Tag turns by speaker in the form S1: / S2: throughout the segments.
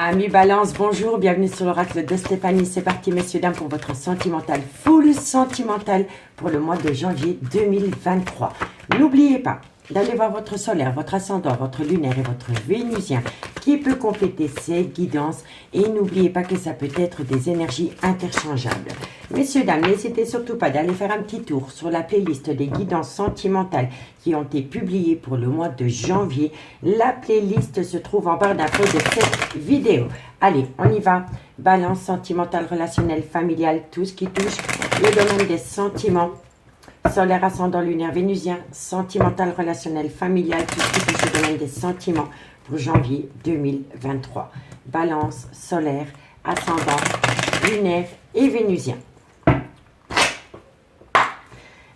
S1: Amis Balance, bonjour, bienvenue sur l'oracle de Stéphanie. C'est parti, messieurs, dames, pour votre sentimental, full sentimental pour le mois de janvier 2023. N'oubliez pas d'aller voir votre solaire, votre ascendant, votre lunaire et votre vénusien qui peut compléter cette guidance. Et n'oubliez pas que ça peut être des énergies interchangeables. Messieurs, dames, n'hésitez surtout pas d'aller faire un petit tour sur la playlist des guidances sentimentales qui ont été publiées pour le mois de janvier. La playlist se trouve en barre d'infos de cette vidéo. Allez, on y va. Balance sentimentale, relationnelle, familiale, tout ce qui touche le domaine des sentiments. Solaire, ascendant, lunaire, vénusien, sentimental, relationnel, familial, tout ce qui touche le domaine des sentiments pour janvier 2023. Balance, solaire, ascendant, lunaire et vénusien.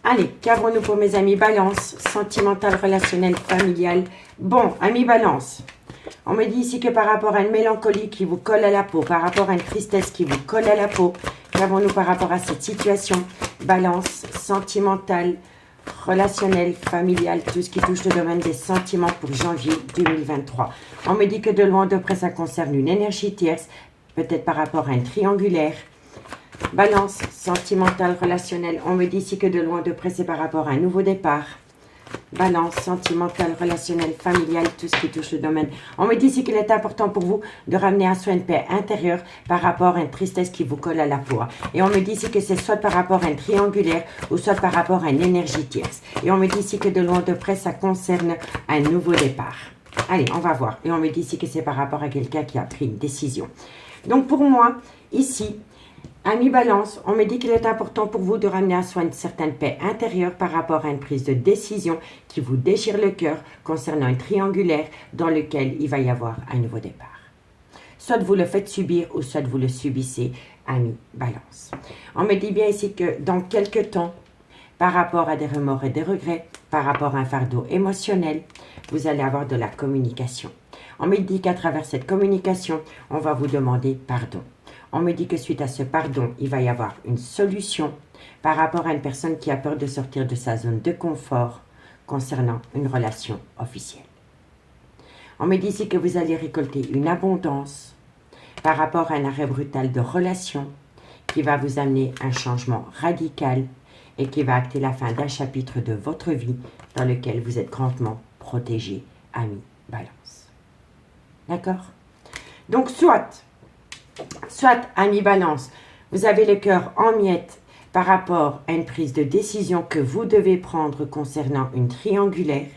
S1: Allez, qu'avons-nous pour mes amis Balance, sentimental, relationnel, familial. Bon, amis Balance, on me dit ici que par rapport à une mélancolie qui vous colle à la peau, par rapport à une tristesse qui vous colle à la peau, qu'avons-nous par rapport à cette situation? Balance, sentimental, relationnel, familial, tout ce qui touche le domaine des sentiments pour janvier 2023. On me dit que de loin de près, ça concerne une énergie tierce, peut-être par rapport à un triangulaire. Balance, sentimental, relationnel. On me dit ici que de loin de près, c'est par rapport à un nouveau départ. Balance, sentimental, relationnel, familial, tout ce qui touche le domaine. On me dit ici qu'il est important pour vous de ramener un soin de paix intérieur par rapport à une tristesse qui vous colle à la peau. Et on me dit ici que c'est soit par rapport à un triangulaire ou soit par rapport à une énergie tierce. Et on me dit ici que de loin de près, ça concerne un nouveau départ. Allez, on va voir. Et on me dit ici que c'est par rapport à quelqu'un qui a pris une décision. Donc pour moi, ici, amis Balance, on me dit qu'il est important pour vous de ramener à soi une certaine paix intérieure par rapport à une prise de décision qui vous déchire le cœur concernant un triangulaire dans lequel il va y avoir un nouveau départ. Soit vous le faites subir ou soit vous le subissez, amis Balance. On me dit bien ici que dans quelques temps, par rapport à des remords et des regrets, par rapport à un fardeau émotionnel, vous allez avoir de la communication. On me dit qu'à travers cette communication, on va vous demander pardon. On me dit que suite à ce pardon, il va y avoir une solution par rapport à une personne qui a peur de sortir de sa zone de confort concernant une relation officielle. On me dit ici que vous allez récolter une abondance par rapport à un arrêt brutal de relation qui va vous amener un changement radical et qui va acter la fin d'un chapitre de votre vie dans lequel vous êtes grandement protégé, amis Balance. D'accord? Donc, soit, amis Balance, vous avez le cœur en miettes par rapport à une prise de décision que vous devez prendre concernant une triangulaire,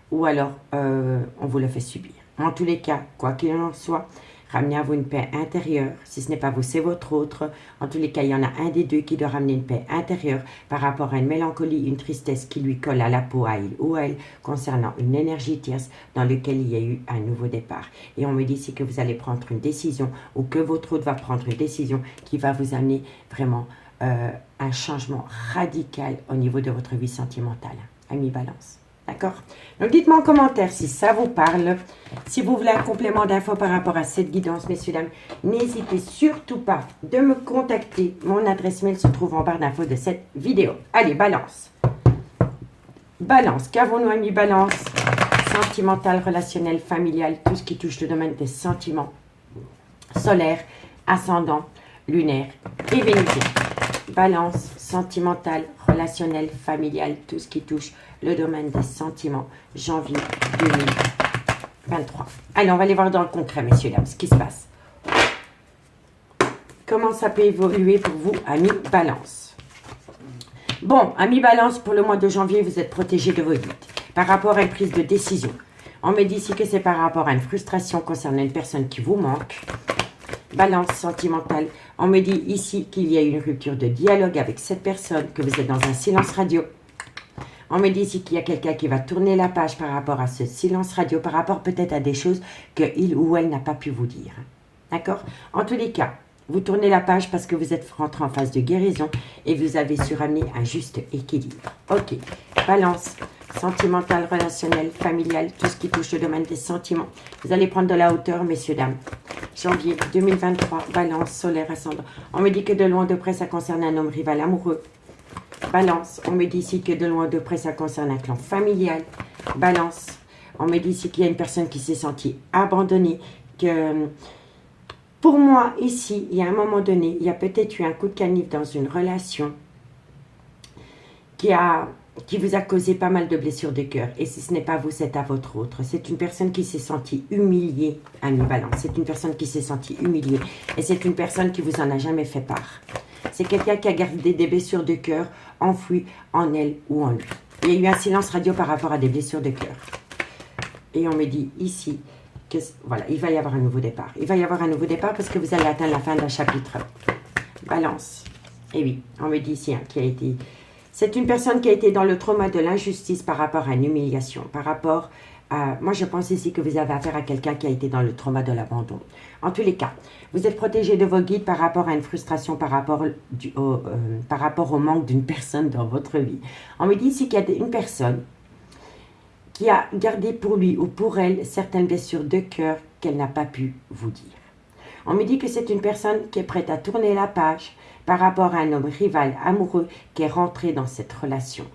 S1: ou alors on vous le fait subir. En tous les cas, quoi qu'il en soit, ramenez à vous une paix intérieure. Si ce n'est pas vous, c'est votre autre. En tous les cas, il y en a un des deux qui doit ramener une paix intérieure par rapport à une mélancolie, une tristesse qui lui colle à la peau, à il ou à elle, concernant une énergie tierce dans laquelle il y a eu un nouveau départ. Et on me dit ici que vous allez prendre une décision ou que votre autre va prendre une décision qui va vous amener vraiment un changement radical au niveau de votre vie sentimentale. Amis Balance. D'accord? Donc, dites-moi en commentaire si ça vous parle. Si vous voulez un complément d'infos par rapport à cette guidance, messieurs, dames, n'hésitez surtout pas de me contacter. Mon adresse mail se trouve en barre d'infos de cette vidéo. Allez, Balance. Balance. Qu'avons-nous, amis Balance? Sentimental, relationnel, familial, tout ce qui touche le domaine des sentiments. Solaire, ascendant, lunaire et vénusien. Balance, sentimental, relationnel, familial, tout ce qui touche le domaine des sentiments, janvier 2023. Allez, on va aller voir dans le concret, messieurs, dames, ce qui se passe. Comment ça peut évoluer pour vous, amis Balance? Bon, amis Balance, pour le mois de janvier, vous êtes protégés de vos doutes par rapport à une prise de décision. On me dit ici que c'est par rapport à une frustration concernant une personne qui vous manque. Balance sentimentale. On me dit ici qu'il y a une rupture de dialogue avec cette personne, que vous êtes dans un silence radio. On me dit ici qu'il y a quelqu'un qui va tourner la page par rapport à ce silence radio, par rapport peut-être à des choses qu'il ou elle n'a pas pu vous dire. D'accord? En tous les cas, vous tournez la page parce que vous êtes rentré en phase de guérison et vous avez su ramener un juste équilibre. Ok. Balance sentimental, relationnel, familial, tout ce qui touche le domaine des sentiments. Vous allez prendre de la hauteur, messieurs, dames. Janvier 2023, Balance, solaire, ascendant. On me dit que de loin de près, ça concerne un homme rival amoureux. Balance, on me dit ici que de loin de près, ça concerne un clan familial. Balance, on me dit ici qu'il y a une personne qui s'est sentie abandonnée, que pour moi, ici, il y a un moment donné, il y a peut-être eu un coup de canif dans une relation qui vous a causé pas mal de blessures de cœur. Et si ce n'est pas vous, c'est à votre autre. C'est une personne qui s'est sentie humiliée, ami Balance. C'est une personne qui s'est sentie humiliée. Et c'est une personne qui vous en a jamais fait part. C'est quelqu'un qui a gardé des blessures de cœur enfouies en elle ou en lui. Il y a eu un silence radio par rapport à des blessures de cœur. Et on me dit ici que voilà, il va y avoir un nouveau départ. Il va y avoir un nouveau départ parce que vous allez atteindre la fin d'un chapitre. Balance. Et oui, on me dit ici qui a été... C'est une personne qui a été dans le trauma de l'injustice par rapport à une humiliation, par rapport à... Moi, je pense ici que vous avez affaire à quelqu'un qui a été dans le trauma de l'abandon. En tous les cas, vous êtes protégé de vos guides par rapport à une frustration, par rapport au manque d'une personne dans votre vie. On me dit ici qu'il y a une personne qui a gardé pour lui ou pour elle certaines blessures de cœur qu'elle n'a pas pu vous dire. On me dit que c'est une personne qui est prête à tourner la page par rapport à un homme rival amoureux qui est rentré dans cette relation.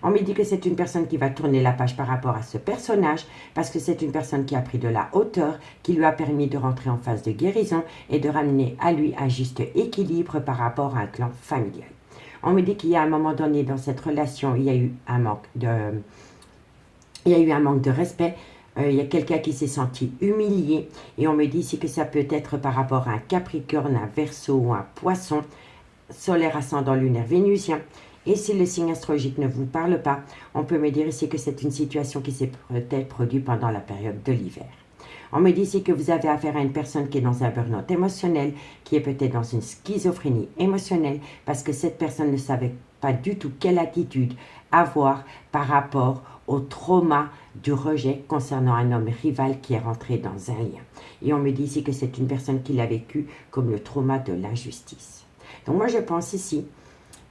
S1: On me dit que c'est une personne qui va tourner la page par rapport à ce personnage parce que c'est une personne qui a pris de la hauteur, qui lui a permis de rentrer en phase de guérison et de ramener à lui un juste équilibre par rapport à un clan familial. On me dit qu'il y a un moment donné dans cette relation, il y a eu un manque de respect. Il y a quelqu'un qui s'est senti humilié et on me dit ici que ça peut être par rapport à un Capricorne, un Verseau ou un Poisson, solaire, ascendant, lunaire, vénusien. Et si le signe astrologique ne vous parle pas, on peut me dire ici que c'est une situation qui s'est peut-être produite pendant la période de l'hiver. On me dit ici que vous avez affaire à une personne qui est dans un burn-out émotionnel, qui est peut-être dans une schizophrénie émotionnelle, parce que cette personne ne savait pas du tout quelle attitude avoir par rapport au trauma du rejet concernant un homme rival qui est rentré dans un lien. Et on me dit ici que c'est une personne qui l'a vécu comme le trauma de l'injustice. Donc moi je pense ici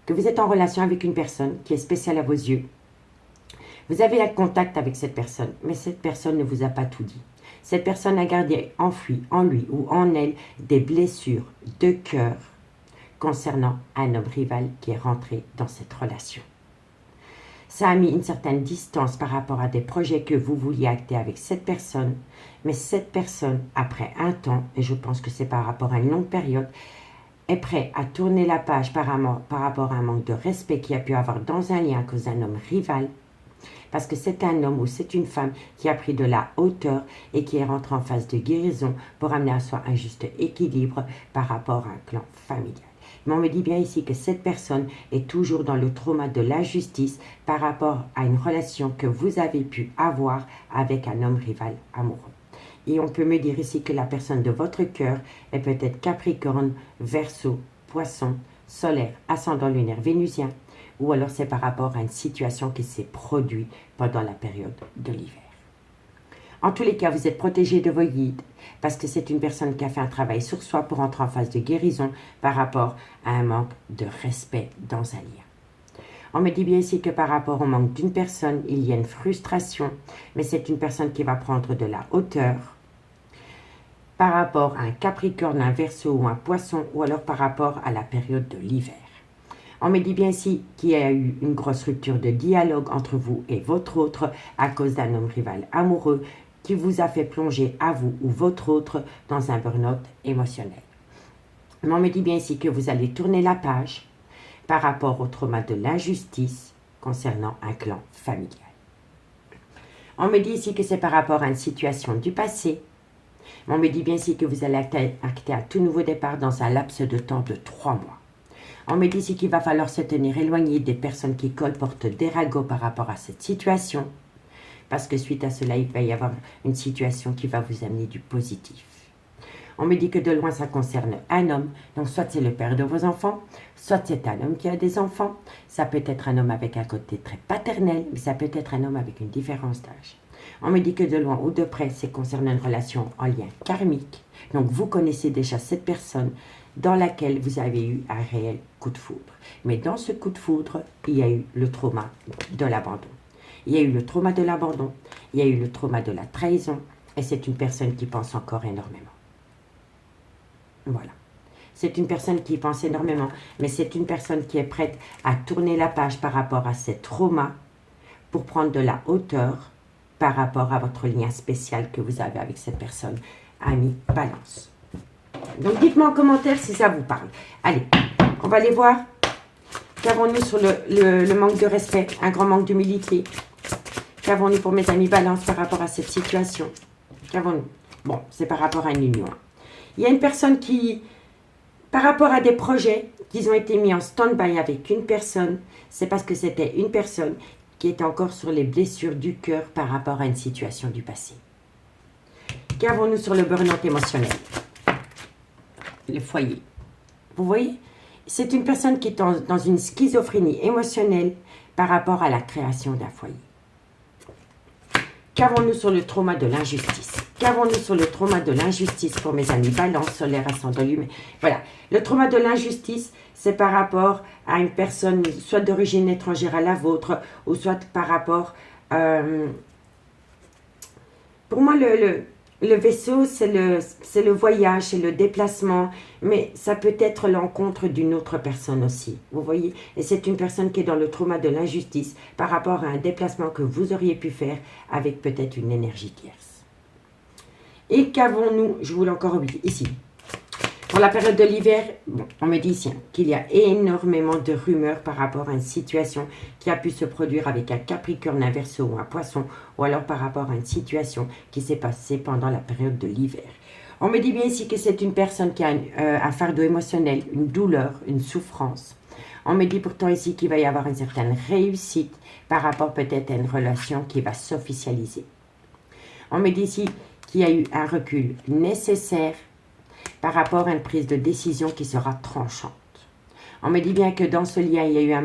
S1: que vous êtes en relation avec une personne qui est spéciale à vos yeux. Vous avez un contact avec cette personne, mais cette personne ne vous a pas tout dit. Cette personne a gardé enfoui en lui ou en elle des blessures de cœur concernant un homme rival qui est rentré dans cette relation. Ça a mis une certaine distance par rapport à des projets que vous vouliez acter avec cette personne, mais cette personne, après un temps, et je pense que c'est par rapport à une longue période, est prête à tourner la page par rapport à un manque de respect qu'il y a pu avoir dans un lien à cause d'un homme rival, parce que c'est un homme ou c'est une femme qui a pris de la hauteur et qui est rentré en phase de guérison pour amener à soi un juste équilibre par rapport à un clan familial. Mais on me dit bien ici que cette personne est toujours dans le trauma de l'injustice par rapport à une relation que vous avez pu avoir avec un homme rival amoureux. Et on peut me dire ici que la personne de votre cœur est peut-être Capricorne, Verseau, Poisson, solaire, ascendant lunaire, vénusien, ou alors c'est par rapport à une situation qui s'est produite pendant la période de l'hiver. En tous les cas, vous êtes protégé de vos guides parce que c'est une personne qui a fait un travail sur soi pour entrer en phase de guérison par rapport à un manque de respect dans un lien. On me dit bien ici que par rapport au manque d'une personne, il y a une frustration, mais c'est une personne qui va prendre de la hauteur par rapport à un Capricorne, un Verseau ou un Poisson, ou alors par rapport à la période de l'hiver. On me dit bien ici qu'il y a eu une grosse rupture de dialogue entre vous et votre autre à cause d'un homme rival amoureux qui vous a fait plonger à vous ou votre autre dans un burn-out émotionnel. Mais on me dit bien ici que vous allez tourner la page par rapport au trauma de l'injustice concernant un clan familial. On me dit ici que c'est par rapport à une situation du passé. On me dit bien ici que vous allez acter un tout nouveau départ dans un laps de temps de 3 mois. On me dit ici qu'il va falloir se tenir éloigné des personnes qui colportent des ragots par rapport à cette situation. Parce que suite à cela, il va y avoir une situation qui va vous amener du positif. On me dit que de loin, ça concerne un homme. Donc, soit c'est le père de vos enfants, soit c'est un homme qui a des enfants. Ça peut être un homme avec un côté très paternel, mais ça peut être un homme avec une différence d'âge. On me dit que de loin ou de près, c'est concernant une relation en lien karmique. Donc, vous connaissez déjà cette personne dans laquelle vous avez eu un réel coup de foudre. Mais dans ce coup de foudre, il y a eu le trauma de l'abandon. Il y a eu le trauma de l'abandon, il y a eu le trauma de la trahison, et c'est une personne qui pense encore énormément. Voilà. C'est une personne qui pense énormément, mais c'est une personne qui est prête à tourner la page par rapport à ces traumas pour prendre de la hauteur par rapport à votre lien spécial que vous avez avec cette personne ami balance. Donc dites-moi en commentaire si ça vous parle. Allez, on va aller voir. Qu'avons-nous sur le manque de respect, un grand manque d'humilité? Qu'avons-nous pour mes amis balance par rapport à cette situation? Qu'avons-nous? Bon, c'est par rapport à une union. Il y a une personne qui, par rapport à des projets qui ont été mis en stand-by avec une personne, c'est parce que c'était une personne qui est encore sur les blessures du cœur par rapport à une situation du passé. Qu'avons-nous sur le burn-out émotionnel? Le foyer. Vous voyez? C'est une personne qui est dans une schizophrénie émotionnelle par rapport à la création d'un foyer. Qu'avons-nous sur le trauma de l'injustice? Qu'avons-nous sur le trauma de l'injustice pour mes amis balance, solaire, ascendant lumière? Voilà, le trauma de l'injustice, c'est par rapport à une personne soit d'origine étrangère à la vôtre, ou soit par rapport... pour moi, le vaisseau, c'est le voyage, c'est le déplacement, mais ça peut être l'encontre d'une autre personne aussi, vous voyez? Et c'est une personne qui est dans le trauma de l'injustice par rapport à un déplacement que vous auriez pu faire avec peut-être une énergie tierce. Et qu'avons-nous, je vous l'ai encore oublié, ici. Pour la période de l'hiver, bon, on me dit ici qu'il y a énormément de rumeurs par rapport à une situation qui a pu se produire avec un Capricorne, un Verseau ou un Poisson, ou alors par rapport à une situation qui s'est passée pendant la période de l'hiver. On me dit bien ici que c'est une personne qui a un fardeau émotionnel, une douleur, une souffrance. On me dit pourtant ici qu'il va y avoir une certaine réussite par rapport peut-être à une relation qui va s'officialiser. On me dit ici qu'il y a eu un recul nécessaire par rapport à une prise de décision qui sera tranchante. On me dit bien que dans ce lien, il y a eu à un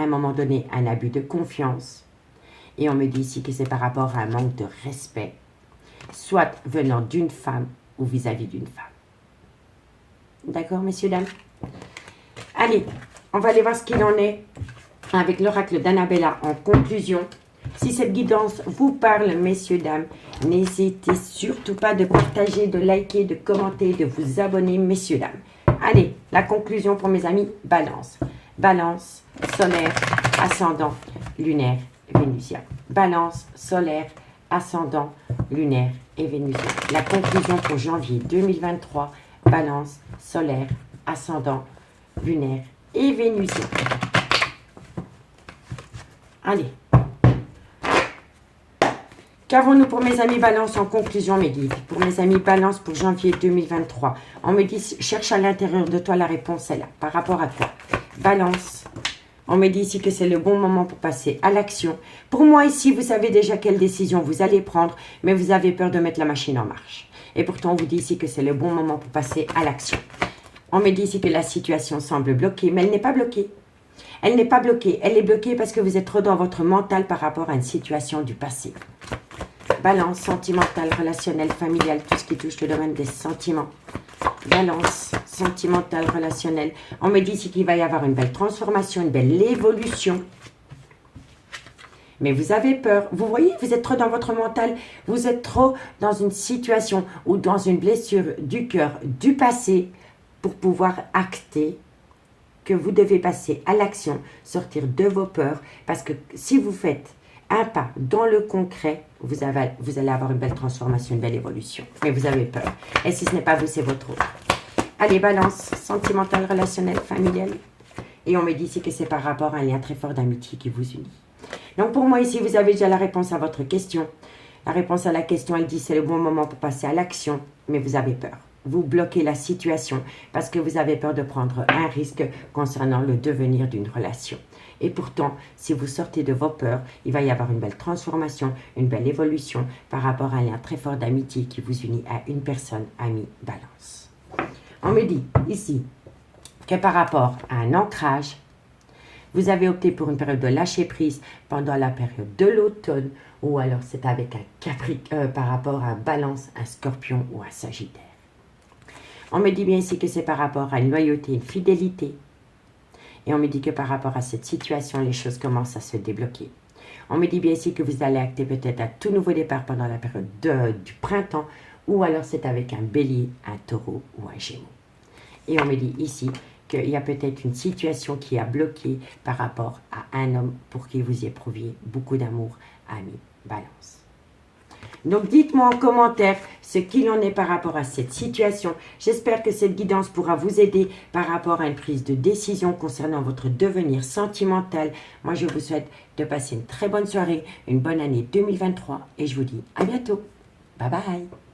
S1: moment donné un abus de confiance. Et on me dit ici que c'est par rapport à un manque de respect, soit venant d'une femme ou vis-à-vis d'une femme. D'accord, messieurs, dames? Allez, on va aller voir ce qu'il en est avec l'oracle d'Annabella en conclusion. Si cette guidance vous parle, messieurs, dames, n'hésitez surtout pas de partager, de liker, de commenter, de vous abonner, messieurs, dames. Allez, la conclusion pour mes amis, balance. Balance, solaire, ascendant, lunaire, vénusien. Balance, solaire, ascendant, lunaire et vénusien. La conclusion pour janvier 2023, balance, solaire, ascendant, lunaire et vénusien. Allez. Qu'avons-nous pour mes amis balance en conclusion, mes guides? Pour mes amis balance pour janvier 2023. On me dit, cherche à l'intérieur de toi, la réponse est là. Par rapport à quoi? Balance. On me dit ici que c'est le bon moment pour passer à l'action. Pour moi, ici, vous savez déjà quelle décision vous allez prendre, mais vous avez peur de mettre la machine en marche. Et pourtant, on vous dit ici que c'est le bon moment pour passer à l'action. On me dit ici que la situation semble bloquée, mais elle n'est pas bloquée. Elle n'est pas bloquée. Elle est bloquée parce que vous êtes trop dans votre mental par rapport à une situation du passé. Balance, sentimentale, relationnelle, familiale, tout ce qui touche le domaine des sentiments. Balance, sentimentale, relationnelle. On me dit ici qu'il va y avoir une belle transformation, une belle évolution. Mais vous avez peur. Vous voyez, vous êtes trop dans votre mental. Vous êtes trop dans une situation ou dans une blessure du cœur, du passé, pour pouvoir acter que vous devez passer à l'action, sortir de vos peurs. Parce que si vous faites un pas dans le concret, vous allez avoir une belle transformation, une belle évolution. Mais vous avez peur. Et si ce n'est pas vous, c'est votre autre. Allez, balance, sentimentale, relationnelle, familiale. Et on me dit ici que c'est par rapport à un lien très fort d'amitié qui vous unit. Donc pour moi ici, vous avez déjà la réponse à votre question. La réponse à la question, elle dit c'est le bon moment pour passer à l'action, mais vous avez peur. Vous bloquez la situation parce que vous avez peur de prendre un risque concernant le devenir d'une relation. Et pourtant, si vous sortez de vos peurs, il va y avoir une belle transformation, une belle évolution par rapport à un lien très fort d'amitié qui vous unit à une personne, amie, balance. On me dit ici que par rapport à un ancrage, vous avez opté pour une période de lâcher prise pendant la période de l'automne ou alors c'est avec un Capricorne par rapport à un balance, un scorpion ou un sagittaire. On me dit bien ici que c'est par rapport à une loyauté, une fidélité. Et on me dit que par rapport à cette situation, les choses commencent à se débloquer. On me dit bien ici que vous allez acter peut-être un tout nouveau départ pendant la période du printemps ou alors c'est avec un bélier, un taureau ou un gémeaux. Et on me dit ici qu'il y a peut-être une situation qui a bloqué par rapport à un homme pour qui vous y éprouviez beaucoup d'amour, ami, balance. Donc, dites-moi en commentaire ce qu'il en est par rapport à cette situation. J'espère que cette guidance pourra vous aider par rapport à une prise de décision concernant votre devenir sentimental. Moi, je vous souhaite de passer une très bonne soirée, une bonne année 2023 et je vous dis à bientôt. Bye bye.